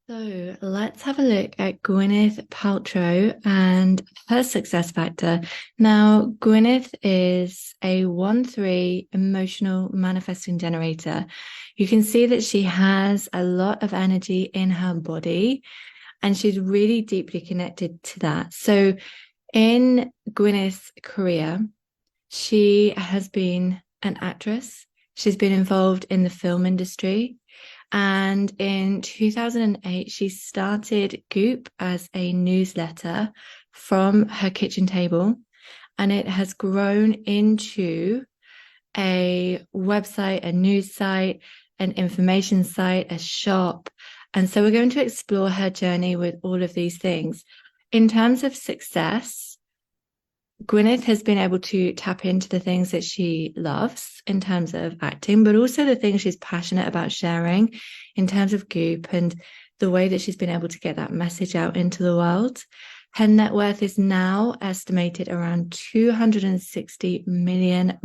So let's have a look at Gwyneth Paltrow and her success factor. Now, Gwyneth is a 1-3 emotional manifesting generator. You can see that she has a lot of energy in her body and she's really deeply connected to that. So in Gwyneth's career, she has been an actress. She's been involved in the film industry. And in 2008, she started Goop as a newsletter from her kitchen table. And it has grown into a website, a news site, an information site, a shop. And so we're going to explore her journey with all of these things. In terms of success, Gwyneth has been able to tap into the things that she loves in terms of acting, but also the things she's passionate about sharing in terms of Goop and the way that she's been able to get that message out into the world. Her net worth is now estimated around $260 million.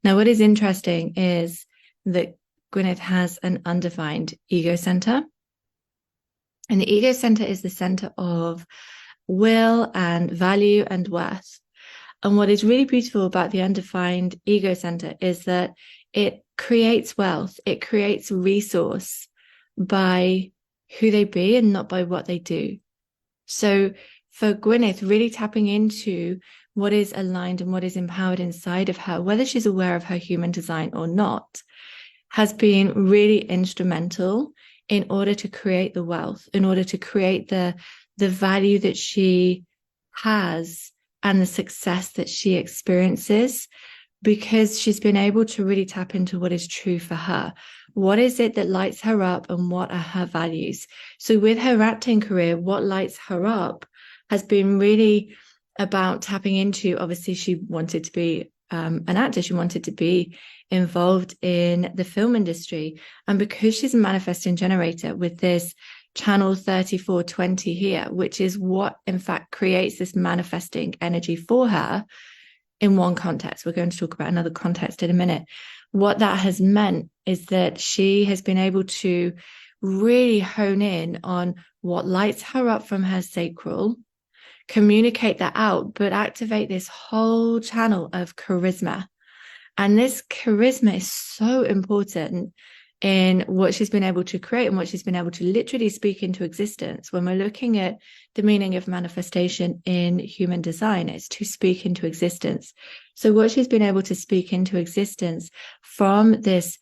Now, what is interesting is that Gwyneth has an undefined ego center. And the ego center is the center of will and value and worth. And what is really beautiful about the undefined ego center is that it creates wealth, it creates resource by who they be and not by what they do. So for Gwyneth, really tapping into what is aligned and what is empowered inside of her, whether she's aware of her human design or not, has been really instrumental in order to create the wealth, in order to create the value that she has and the success that she experiences, because she's been able to really tap into what is true for her. What is it that lights her up and what are her values? So with her acting career, what lights her up has been really about tapping into, obviously she wanted to be an actor, she wanted to be involved in the film industry. And because she's a manifesting generator with this channel 3420 here, which is what in fact creates this manifesting energy for her in one context. We're going to talk about another context in a minute. What that has meant is that she has been able to really hone in on what lights her up from her sacral, communicate that out, but activate this whole channel of charisma. And this charisma is so important in what she's been able to create and what she's been able to literally speak into existence. When we're looking at the meaning of manifestation in human design, it's to speak into existence. So what she's been able to speak into existence from this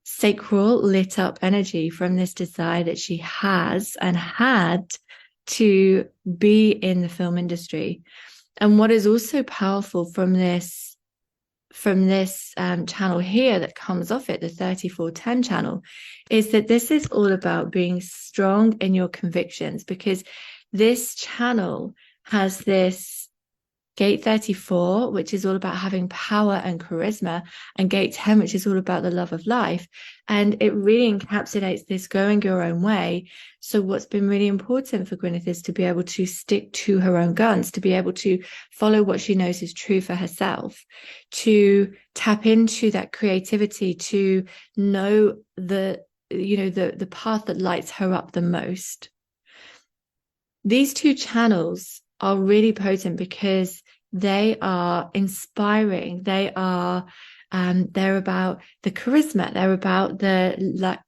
sacral lit up energy, from this desire that she has and had to be in the film industry. And what is also powerful from this channel here that comes off it, the 3410 channel, is that this is all about being strong in your convictions, because this channel has this gate 34, which is all about having power and charisma, and gate 10, which is all about the love of life. And it really encapsulates this going your own way. So what's been really important for Gwyneth is to be able to stick to her own guns, to be able to follow what she knows is true for herself, to tap into that creativity, to know the path that lights her up the most. These two channels are really potent because they are inspiring. They're about the charisma. They're about the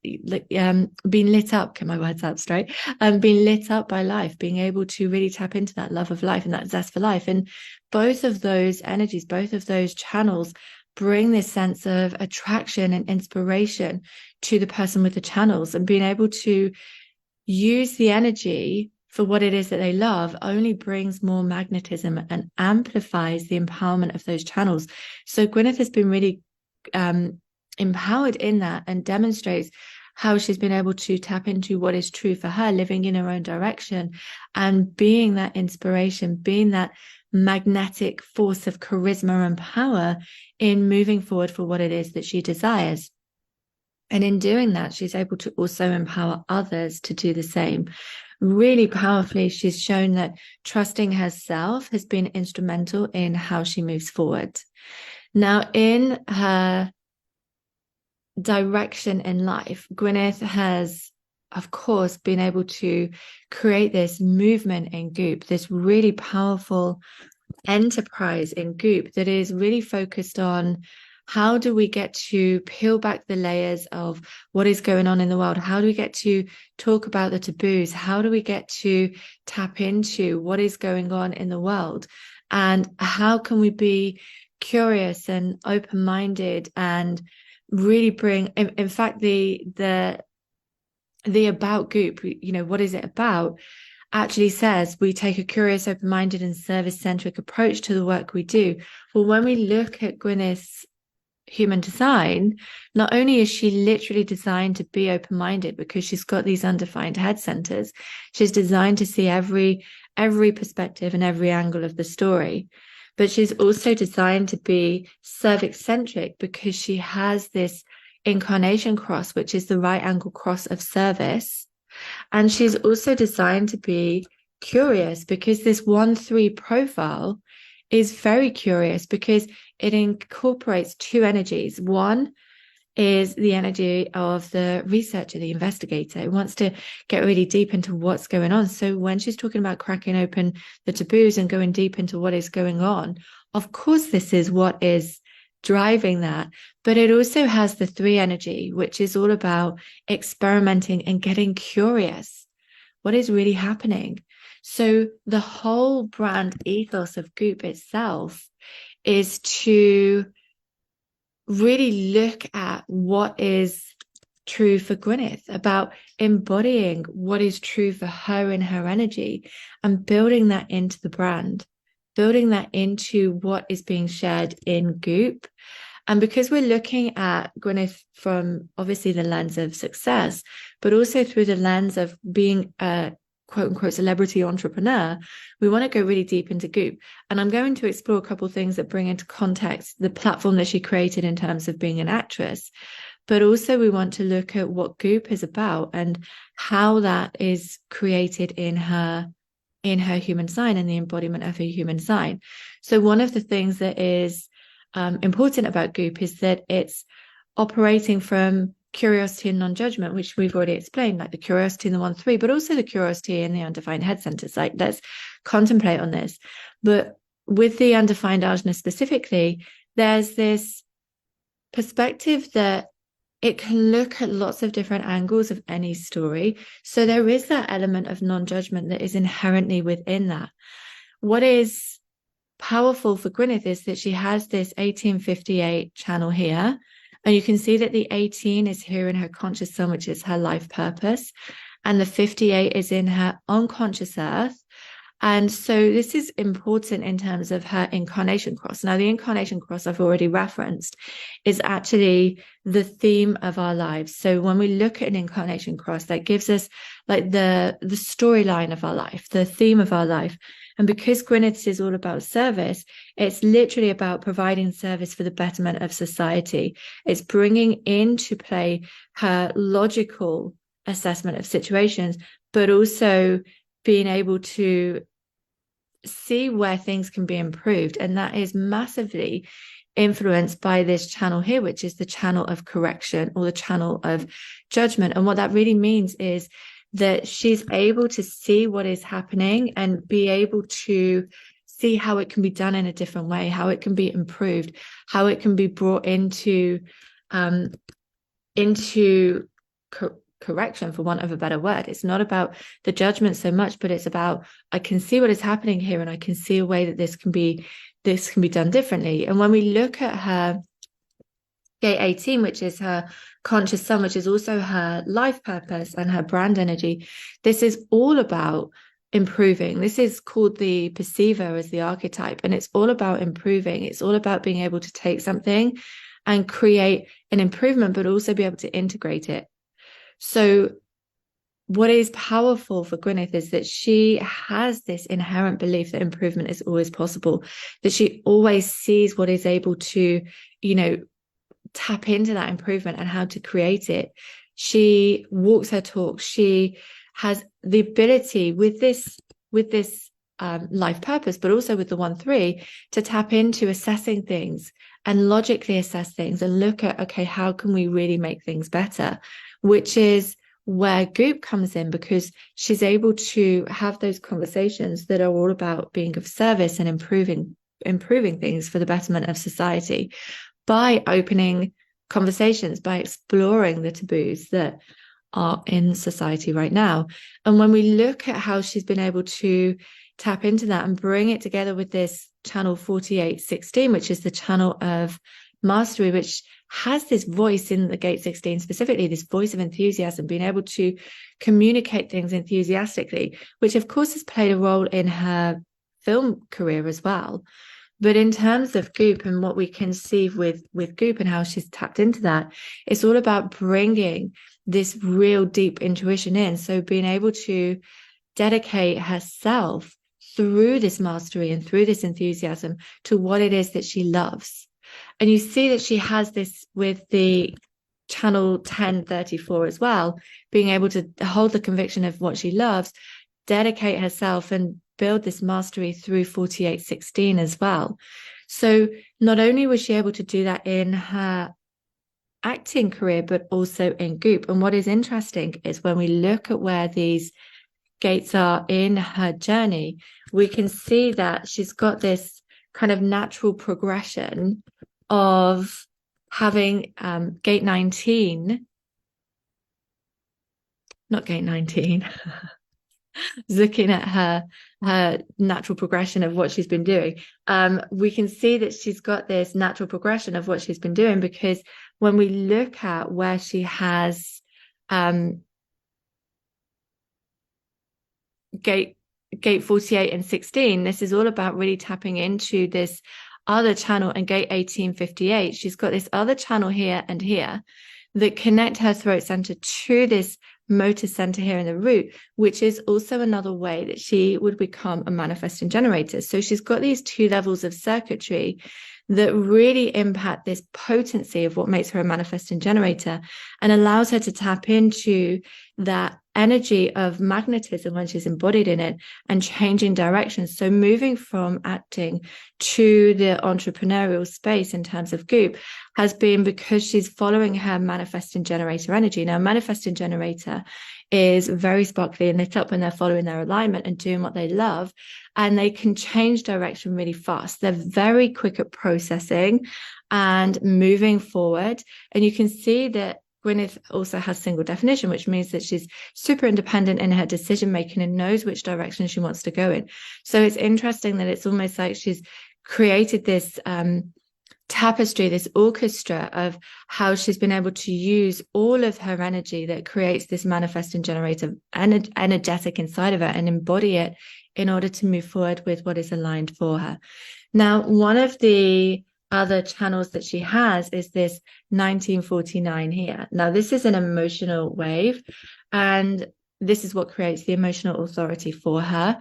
being lit up. Get my words out straight. Being lit up by life, being able to really tap into that love of life and that zest for life. And both of those energies, both of those channels bring this sense of attraction and inspiration to the person with the channels, and being able to use the energy for what it is that they love only brings more magnetism and amplifies the empowerment of those channels. So Gwyneth has been really empowered in that, and demonstrates how she's been able to tap into what is true for her, living in her own direction and being that inspiration, being that magnetic force of charisma and power in moving forward for what it is that she desires. And in doing that, she's able to also empower others to do the same. Really powerfully, she's shown that trusting herself has been instrumental in how she moves forward. Now, in her direction in life. Gwyneth has, of course, been able to create this movement in Goop, this really powerful enterprise in Goop that is really focused on how do we get to peel back the layers of what is going on in the world? How do we get to talk about the taboos? How do we get to tap into what is going on in the world? And how can we be curious and open-minded and really bring, in fact, the about Goop, what is it about, actually says we take a curious, open-minded and service-centric approach to the work we do. Well, when we look at Gwyneth's human design, not only is she literally designed to be open-minded because she's got these undefined head centers, she's designed to see every perspective and every angle of the story, but she's also designed to be service-centric because she has this incarnation cross, which is the right angle cross of service. And she's also designed to be curious because this 1-3 profile is very curious because it incorporates two energies. One is the energy of the researcher, the investigator, who wants to get really deep into what's going on. So when she's talking about cracking open the taboos and going deep into what is going on, of course, this is what is driving that. But it also has the 3 energy, which is all about experimenting and getting curious. What is really happening? So the whole brand ethos of Goop itself is to really look at what is true for Gwyneth, about embodying what is true for her in her energy and building that into the brand, building that into what is being shared in Goop. And because we're looking at Gwyneth from obviously the lens of success, but also through the lens of being a quote unquote celebrity entrepreneur, we want to go really deep into Goop. And I'm going to explore a couple of things that bring into context the platform that she created in terms of being an actress. But also we want to look at what Goop is about and how that is created in her human sign and the embodiment of her human sign. So one of the things that is important about Goop is that it's operating from curiosity and non-judgment, which we've already explained, like the curiosity in the 1-3, but also the curiosity in the undefined head centers. Like, let's contemplate on this. But with the undefined ajna specifically, there's this perspective that it can look at lots of different angles of any story. So there is that element of non-judgment that is inherently within that. What is powerful for Gwyneth is that she has this 1858 channel here, and you can see that the 18 is here in her conscious sun, which is her life purpose, and the 58 is in her unconscious earth. And so this is important in terms of her incarnation cross. Now, the incarnation cross I've already referenced is actually the theme of our lives. So when we look at an incarnation cross, that gives us like the storyline of our life, the theme of our life. And because Gwyneth is all about service, it's literally about providing service for the betterment of society. It's bringing into play her logical assessment of situations, but also being able to see where things can be improved. And that is massively influenced by this channel here, which is the channel of correction or the channel of judgment. And what that really means is that she's able to see what is happening and be able to see how it can be done in a different way, how it can be improved, how it can be brought into correction, for want of a better word. It's not about the judgment so much, but it's about, I can see what is happening here and I can see a way that this can be done differently. And when we look at her gate 18, which is her conscious sun, which is also her life purpose and her brand energy, this is all about improving. This is called the perceiver as the archetype, and it's all about improving. It's all about being able to take something and create an improvement, but also be able to integrate it. So what is powerful for Gwyneth is that she has this inherent belief that improvement is always possible, that she always sees what is able to, tap into that improvement and how to create it. She walks her talk. She has the ability with this life purpose, but also with the 1-3, to tap into assessing things and logically assess things and look at, okay, how can we really make things better? Which is where Goop comes in, because she's able to have those conversations that are all about being of service and improving things for the betterment of society by opening conversations, by exploring the taboos that are in society right now. And when we look at how she's been able to tap into that and bring it together with this channel 4816, which is the channel of mastery, which has this voice in the gate 16 specifically, this voice of enthusiasm, being able to communicate things enthusiastically, which of course has played a role in her film career as well. But in terms of Goop and what we can see with Goop and how she's tapped into that, it's all about bringing this real deep intuition in. So being able to dedicate herself through this mastery and through this enthusiasm to what it is that she loves. And you see that she has this with the channel 1034 as well, being able to hold the conviction of what she loves, dedicate herself and build this mastery through 4816 as well. So not only was she able to do that in her acting career, but also in Goop. And what is interesting is when we look at where these gates are in her journey, we can see that she's got this kind of natural progression of having gate 19, not gate 19, looking at her natural progression of what she's been doing. We can see that she's got this natural progression of what she's been doing, because when we look at where she has gate 48 and 16, this is all about really tapping into this other channel. And gate 1858, she's got this other channel here and here that connect her throat center to this motor center here in the root, which is also another way that she would become a manifesting generator. So she's got these two levels of circuitry that really impact this potency of what makes her a manifesting generator and allows her to tap into that energy of magnetism when she's embodied in it and changing directions. So moving from acting to the entrepreneurial space in terms of Goop has been because she's following her manifesting generator energy. Now, manifesting generator is very sparkly and lit up when they're following their alignment and doing what they love, and they can change direction really fast. They're very quick at processing and moving forward. And you can see that Gwyneth also has single definition, which means that she's super independent in her decision making and knows which direction she wants to go in. So it's interesting that it's almost like she's created this tapestry, this orchestra of how she's been able to use all of her energy that creates this manifesting generator energetic inside of her and embody it in order to move forward with what is aligned for her. Now, one of the other channels that she has is this 1949 here. Now, this is an emotional wave, and this is what creates the emotional authority for her.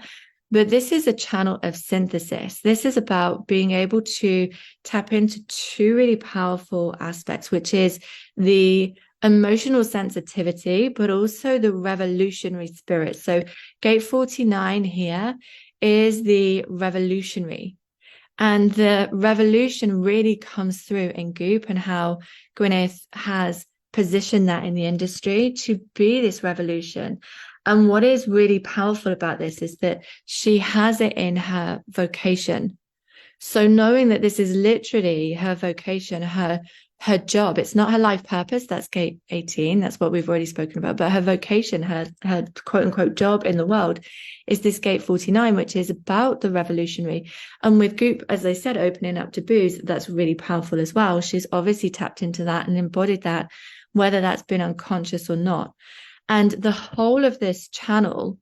But this is a channel of synthesis. This is about being able to tap into two really powerful aspects, which is the emotional sensitivity, but also the revolutionary spirit. So gate 49 here is the revolutionary. And the revolution really comes through in Goop and how Gwyneth has positioned that in the industry to be this revolution. And what is really powerful about this is that she has it in her vocation. So knowing that this is literally her vocation, her job, it's not her life purpose, that's gate 18, that's what we've already spoken about, but her vocation, her quote unquote job in the world is this gate 49, which is about the revolutionary. And with Goop, as I said, opening up taboos, that's really powerful as well. She's obviously tapped into that and embodied that, whether that's been unconscious or not. And the whole of this channel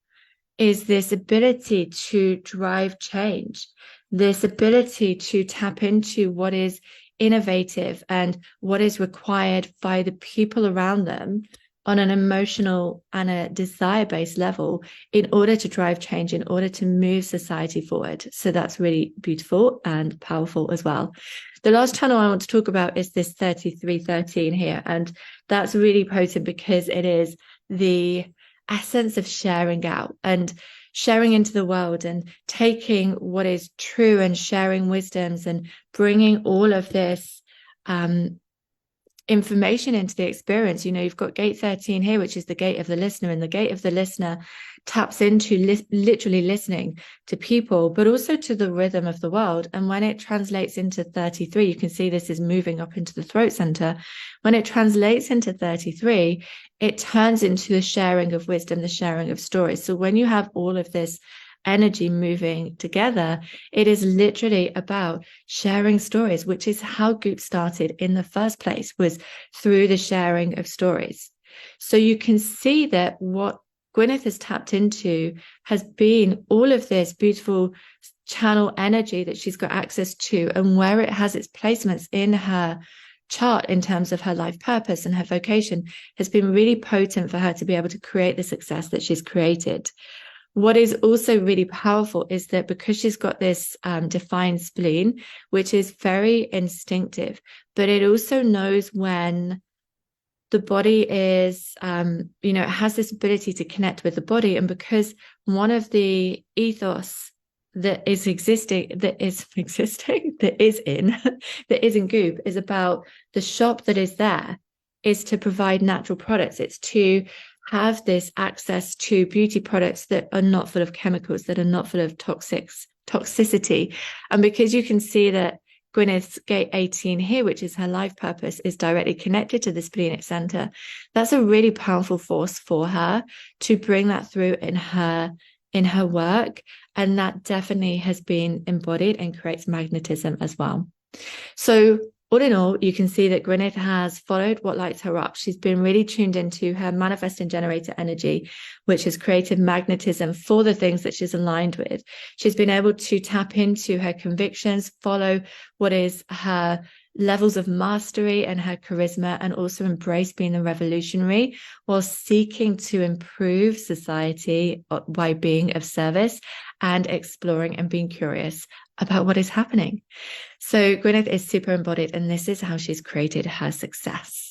is this ability to drive change, this ability to tap into what is innovative and what is required by the people around them on an emotional and a desire-based level in order to drive change, in order to move society forward. So that's really beautiful and powerful as well. The last channel I want to talk about is this 3313 here. And that's really potent because it is the essence of sharing out. And sharing into the world and taking what is true and sharing wisdoms and bringing all of this information into the experience. You've got gate 13 here, which is the gate of the listener, and the gate of the listener taps into literally listening to people, but also to the rhythm of the world. And when it translates into 33, you can see this is moving up into the throat center. When it translates into 33, it turns into the sharing of wisdom, the sharing of stories. So when you have all of this energy moving together, it is literally about sharing stories, which is how Goop started in the first place, was through the sharing of stories. So you can see that what Gwyneth has tapped into has been all of this beautiful channel energy that she's got access to, and where it has its placements in her chart in terms of her life purpose and her vocation has been really potent for her to be able to create the success that she's created. What is also really powerful is that because she's got this defined spleen, which is very instinctive, but it also knows when the body is, it has this ability to connect with the body. And because one of the ethos that is in Goop is about the shop that is there, is to provide natural products. It's to have this access to beauty products that are not full of chemicals, that are not full of toxicity. And because you can see that Gwyneth's gate 18 here, which is her life purpose, is directly connected to the splenic center, that's a really powerful force for her to bring that through in her work. And that definitely has been embodied and creates magnetism as well. So all in all, you can see that Gwyneth has followed what lights her up. She's been really tuned into her manifesting generator energy, which has created magnetism for the things that she's aligned with. She's been able to tap into her convictions, follow what is her levels of mastery and her charisma, and also embrace being a revolutionary while seeking to improve society by being of service and exploring and being curious about what is happening. So Gwyneth is super embodied, and this is how she's created her success.